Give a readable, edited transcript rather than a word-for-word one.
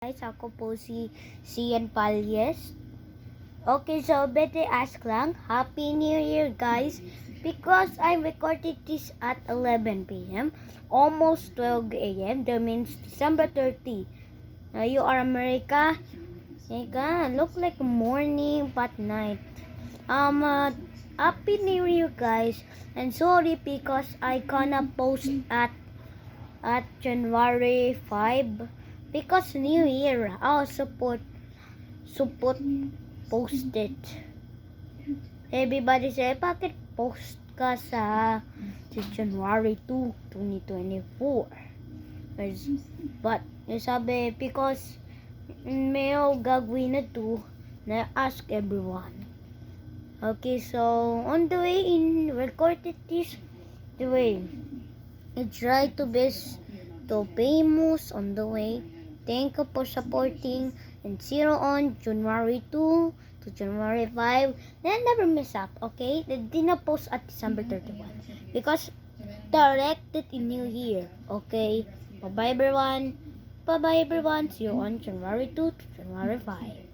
Guys, ako po si Cian Palyes. Okay, so better ask lang, Happy New Year guys, because I recorded this at 11 p.m. almost 12 a.m. That means December 30. Now you are America. Look like morning but night. Happy New Year guys, and sorry because I gonna post at January 5 because New Year. I'll support post it. Everybody say, bakit post ka sa January 2, 2024? But sabi, because may gagawin na to na ask everyone. Okay, so on the way in recorded this the way. I try to best to famous on the way. Thank you for supporting and see you on January 2 to January 5. Then never miss up, okay? They did not post at December 31 because directed in New Year, okay? Bye-bye everyone. Bye-bye everyone. See you on January 2 to January 5.